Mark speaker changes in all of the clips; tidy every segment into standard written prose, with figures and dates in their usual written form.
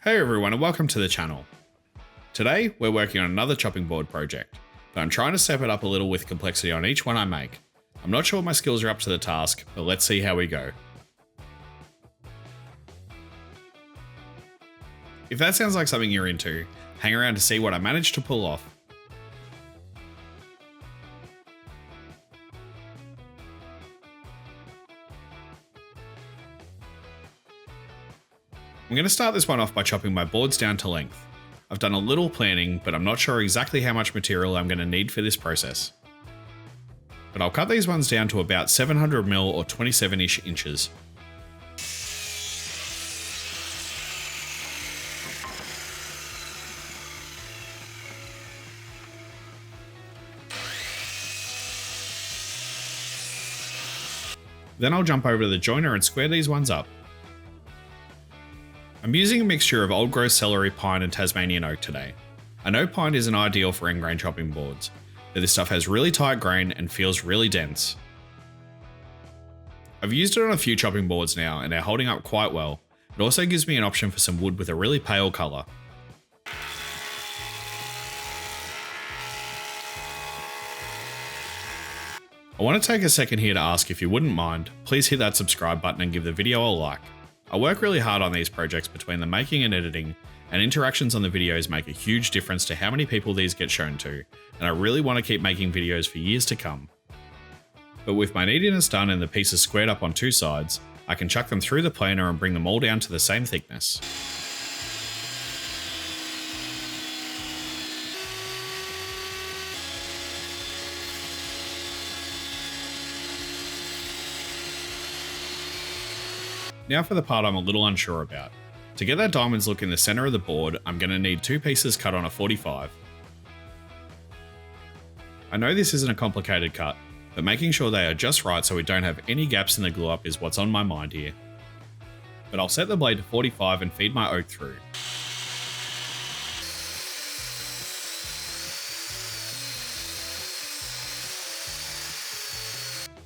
Speaker 1: Hey everyone and welcome to the channel. Today we're working on another chopping board project, but I'm trying to step it up a little with complexity on each one I make. I'm not sure my skills are up to the task, but let's see how we go. If that sounds like something you're into, hang around to see what I managed to pull off. I'm going to start this one off by chopping my boards down to length. I've done a little planning, but I'm not sure exactly how much material I'm going to need for this process. But I'll cut these ones down to about 700mm or 27-ish inches. Then I'll jump over to the joiner and square these ones up. I'm using a mixture of old growth celery, pine and Tasmanian oak today. I know pine isn't ideal for end grain chopping boards, but this stuff has really tight grain and feels really dense. I've used it on a few chopping boards now and they're holding up quite well. It also gives me an option for some wood with a really pale colour. I want to take a second here to ask if you wouldn't mind, please hit that subscribe button and give the video a like. I work really hard on these projects between the making and editing, and interactions on the videos make a huge difference to how many people these get shown to, and I really want to keep making videos for years to come. But with my kneadiness done and the pieces squared up on two sides, I can chuck them through the planer and bring them all down to the same thickness. Now for the part I'm a little unsure about. To get that diamonds look in the center of the board, I'm going to need two pieces cut on a 45. I know this isn't a complicated cut, but making sure they are just right so we don't have any gaps in the glue up is what's on my mind here. But I'll set the blade to 45 and feed my oak through.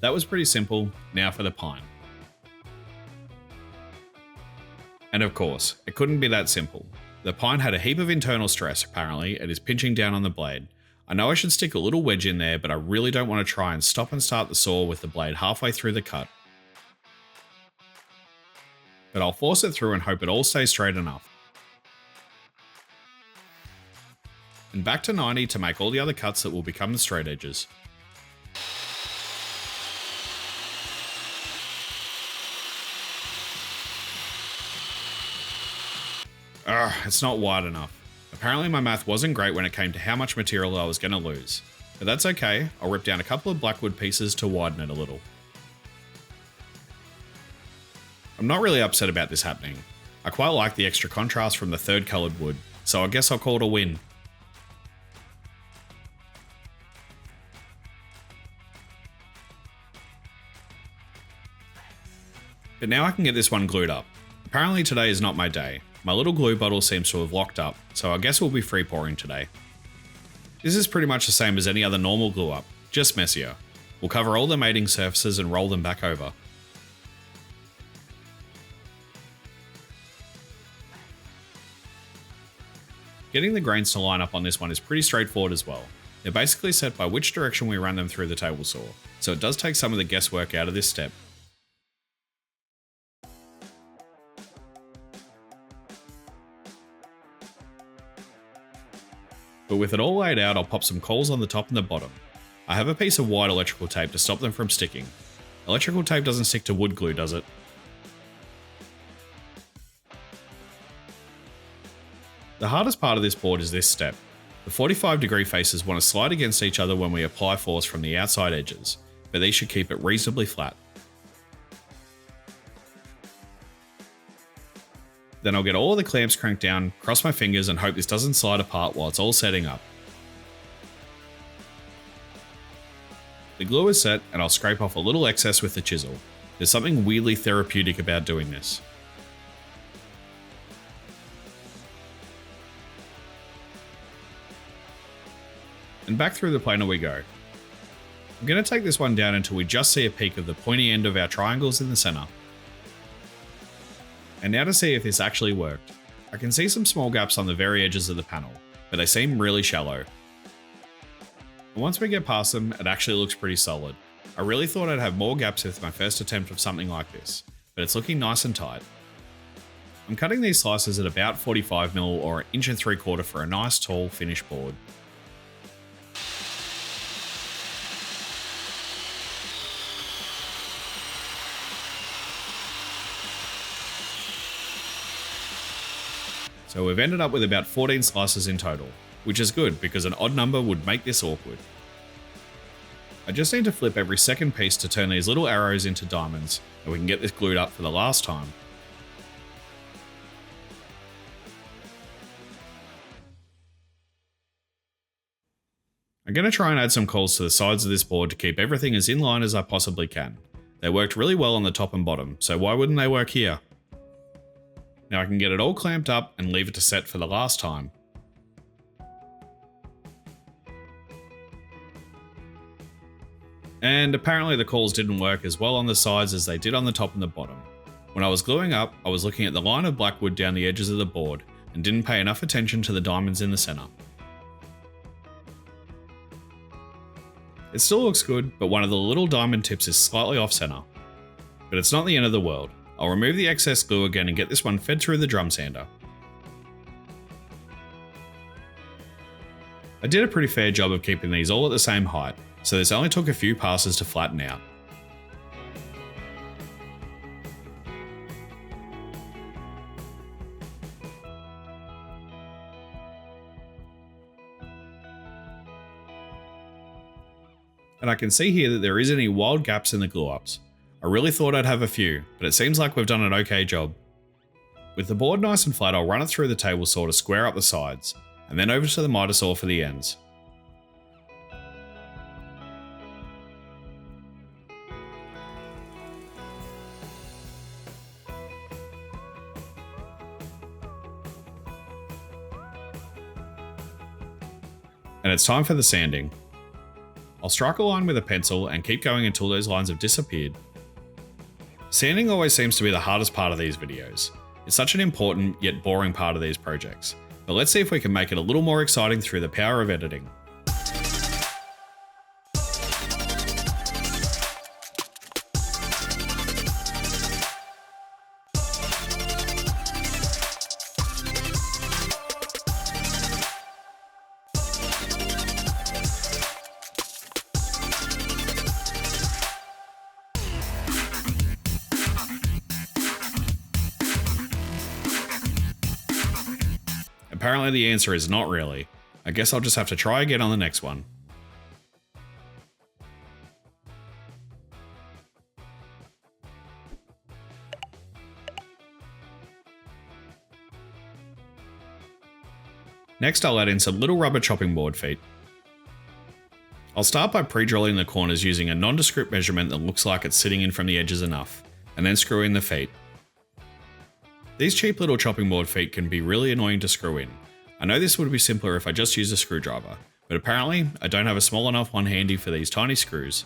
Speaker 1: That was pretty simple, now for the pine. And of course, it couldn't be that simple. The pine had a heap of internal stress apparently and is pinching down on the blade. I know I should stick a little wedge in there, but I really don't want to try and stop and start the saw with the blade halfway through the cut. But I'll force it through and hope it all stays straight enough. And back to 90 to make all the other cuts that will become the straight edges. It's not wide enough. Apparently my math wasn't great when it came to how much material I was going to lose. But that's okay, I'll rip down a couple of blackwood pieces to widen it a little. I'm not really upset about this happening. I quite like the extra contrast from the third coloured wood, so I guess I'll call it a win. But now I can get this one glued up. Apparently today is not my day. My little glue bottle seems to have locked up, so I guess we'll be free pouring today. This is pretty much the same as any other normal glue up, just messier. We'll cover all the mating surfaces and roll them back over. Getting the grains to line up on this one is pretty straightforward as well. They're basically set by which direction we run them through the table saw, so it does take some of the guesswork out of this step. But with it all laid out, I'll pop some coils on the top and the bottom. I have a piece of white electrical tape to stop them from sticking. Electrical tape doesn't stick to wood glue, does it? The hardest part of this board is this step. The 45-degree faces want to slide against each other when we apply force from the outside edges, but these should keep it reasonably flat. Then I'll get all of the clamps cranked down, cross my fingers and hope this doesn't slide apart while it's all setting up. The glue is set and I'll scrape off a little excess with the chisel. There's something weirdly therapeutic about doing this. And back through the planer we go. I'm going to take this one down until we just see a peak of the pointy end of our triangles in the centre. And now to see if this actually worked. I I can see some small gaps on the very edges of the panel, but they seem really shallow. And once we get past them, it actually looks pretty solid. I really thought I'd have more gaps with my first attempt of something like this, but it's looking nice and tight. I'm cutting these slices at about 45mm or 1.75 inches for a nice tall finished board. So we've ended up with about 14 slices in total, which is good because an odd number would make this awkward. I just need to flip every second piece to turn these little arrows into diamonds, and we can get this glued up for the last time. I'm going to try and add some coils to the sides of this board to keep everything as in line as I possibly can. They worked really well on the top and bottom, so why wouldn't they work here? Now I can get it all clamped up and leave it to set for the last time. And apparently the coils didn't work as well on the sides as they did on the top and the bottom. When I was gluing up, I was looking at the line of black wood down the edges of the board and didn't pay enough attention to the diamonds in the center. It still looks good, but one of the little diamond tips is slightly off center. But it's not the end of the world. I'll remove the excess glue again and get this one fed through the drum sander. I did a pretty fair job of keeping these all at the same height, so this only took a few passes to flatten out. And I can see here that there isn't any wild gaps in the glue ups. I really thought I'd have a few, but it seems like we've done an okay job. With the board nice and flat, I'll run it through the table saw to square up the sides, and then over to the miter saw for the ends. And it's time for the sanding. I'll strike a line with a pencil and keep going until those lines have disappeared. Sanding always seems to be the hardest part of these videos. It's such an important yet boring part of these projects, but let's see if we can make it a little more exciting through the power of editing. Apparently the answer is not really. I guess I'll just have to try again on the next one. Next I'll add in some little rubber chopping board feet. I'll start by pre-drilling the corners using a nondescript measurement that looks like it's sitting in from the edges enough, and then screw in the feet. These cheap little chopping board feet can be really annoying to screw in. I know this would be simpler if I just used a screwdriver, but apparently I don't have a small enough one handy for these tiny screws.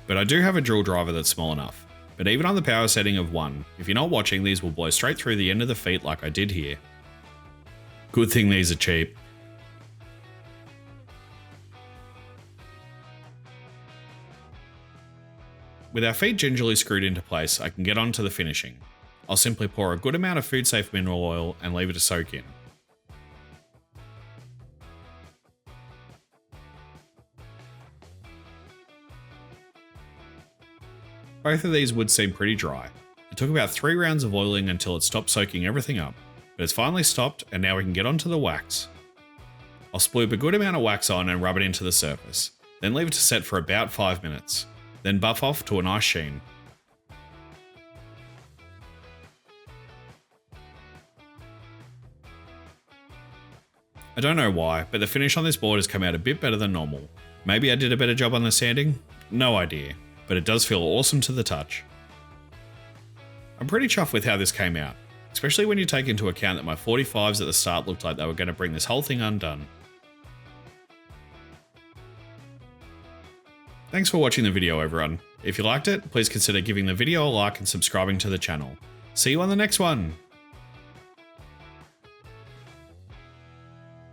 Speaker 1: But I do have a drill driver that's small enough, but even on the power setting of 1, if you're not watching, these will blow straight through the end of the feet like I did here. Good thing these are cheap. With our feet gingerly screwed into place, I can get on to the finishing. I'll simply pour a good amount of food safe mineral oil and leave it to soak in. Both of these would seem pretty dry. It took about 3 rounds of oiling until it stopped soaking everything up, but it's finally stopped and now we can get onto the wax. I'll sploop a good amount of wax on and rub it into the surface, then leave it to set for about 5 minutes, then buff off to a nice sheen. I don't know why, but the finish on this board has come out a bit better than normal. Maybe I did a better job on the sanding? No idea, but it does feel awesome to the touch. I'm pretty chuffed with how this came out, especially when you take into account that my 45s at the start looked like they were going to bring this whole thing undone. Thanks for watching the video, everyone. If you liked it, please consider giving the video a like and subscribing to the channel. See you on the next one!